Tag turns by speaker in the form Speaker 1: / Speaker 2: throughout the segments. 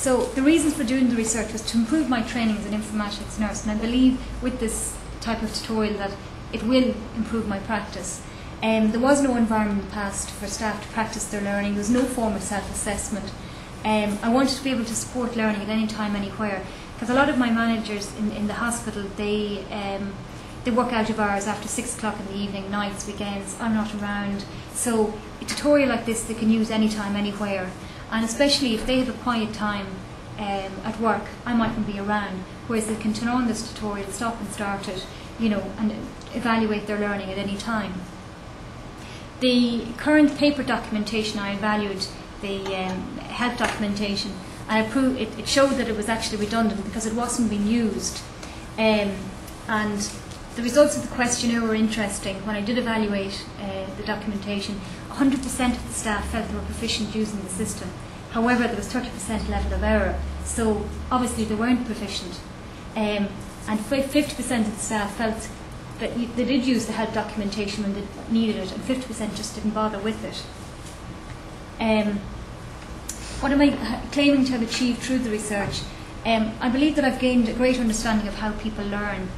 Speaker 1: So the reasons for doing the research was to improve my training as an informatics nurse, and I believe with this type of tutorial that it will improve my practice. There was no environment in the past for staff to practice their learning. There was no form of self-assessment. I wanted to be able to support learning at any time, anywhere, because a lot of my managers in the hospital, they work out of hours after 6 o'clock in the evening, nights, weekends. I'm not around. So a tutorial like this they can use anytime, anywhere. And especially if they have a quiet time at work, I mightn't be around. Whereas they can turn on this tutorial, stop and start it, and evaluate their learning at any time. The current paper documentation, I evaluated the help documentation, and it showed that it was actually redundant because it wasn't being used. And the results of the questionnaire were interesting. When I did evaluate the documentation, 100% of the staff felt they were proficient using the system. However, there was 30% level of error, so obviously they weren't proficient. And 50% of the staff felt that they did use the help documentation when they needed it, and 50% just didn't bother with it. What am I claiming to have achieved through the research? I believe that I've gained a great understanding of how people learn.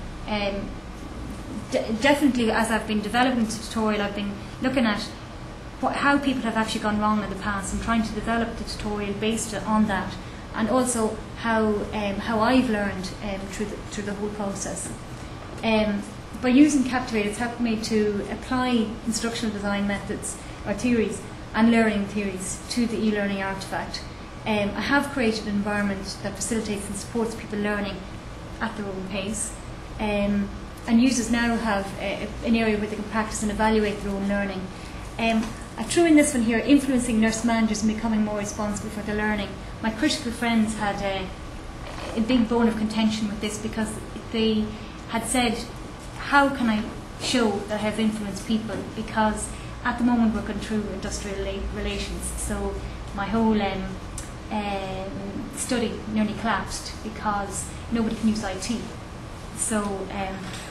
Speaker 1: Definitely, as I've been developing the tutorial, I've been looking at how people have actually gone wrong in the past and trying to develop the tutorial based on that, and also how I've learned through the whole process. By using Captivate, it's helped me to apply instructional design methods or theories and learning theories to the e-learning artefact. I have created an environment that facilitates and supports people learning at their own pace. And users now have an area where they can practice and evaluate their own learning. I threw in this one here, influencing nurse managers and becoming more responsible for their learning. My critical friends had a big bone of contention with this because they had said, how can I show that I have influenced people? Because at the moment we're going through industrial relations, so my whole study nearly collapsed because nobody can use IT. So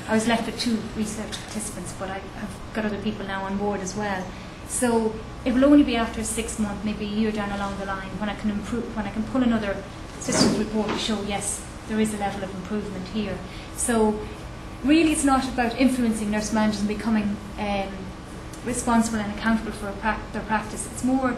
Speaker 1: I was left with 2 research participants, but I have got other people now on board as well. So it will only be after 6 months, maybe a year down along the line, when I can improve, when I can pull another systems report to show, yes, there is a level of improvement here. So really it's not about influencing nurse managers and becoming responsible and accountable for their practice. It's more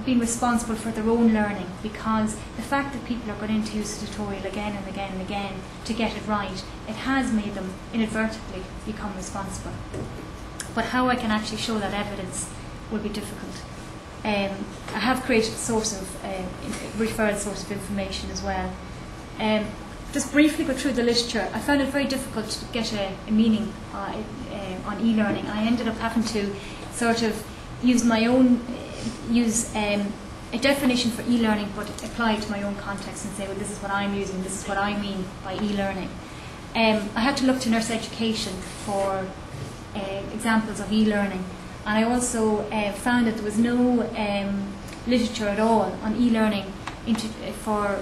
Speaker 1: being responsible for their own learning, because the fact that people are going in to use the tutorial again and again and again to get it right, it has made them inadvertently become responsible. But how I can actually show that evidence will be difficult. I have created a source of referred source of information as well. Just briefly go through the literature. I found it very difficult to get a meaning on e-learning. I ended up having to sort of use my own, a definition for e-learning, but apply it to my own context and say, well, this is what I'm using, this is what I mean by e-learning. I had to look to nurse education for examples of e-learning, and I also found that there was no literature at all on e-learning for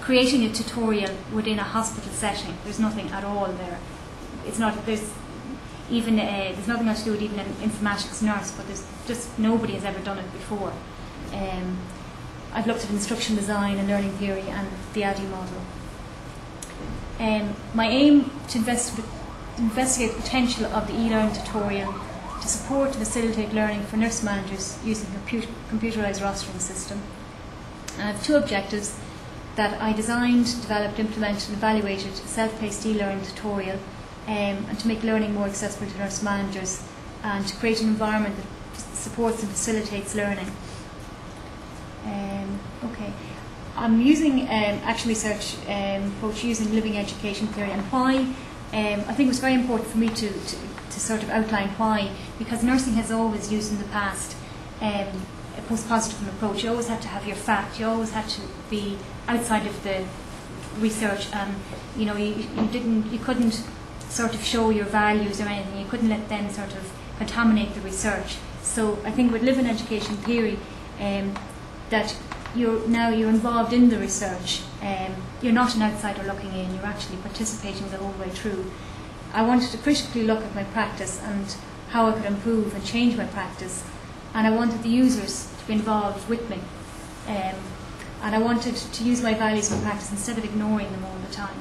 Speaker 1: creating a tutorial within a hospital setting. There's nothing at all there. It's not, there's nothing else to do with even an informatics nurse, but there's just nobody has ever done it before. I've looked at instruction design and learning theory and the ADDIE model. My aim to investigate the potential of the e-learning tutorial to support and facilitate learning for nurse managers using a computerised rostering system. And I have 2 objectives: that I designed, developed, implemented and evaluated a self-paced e-learning tutorial, and to make learning more accessible to nurse managers, and to create an environment that supports and facilitates learning. Okay, I'm using action research approach using living education theory, and why. I think it was very important for me to sort of outline why, because nursing has always used in the past a post-positive approach. You always had to have your fact, you always had to be outside of the research, and you couldn't sort of show your values or anything, you couldn't let them sort of contaminate the research. So I think with living education theory, that you're involved in the research, you're not an outsider looking in, you're actually participating the whole way through. I wanted to critically look at my practice and how I could improve and change my practice, and I wanted the users to be involved with me. And I wanted to use my values in practice instead of ignoring them all the time.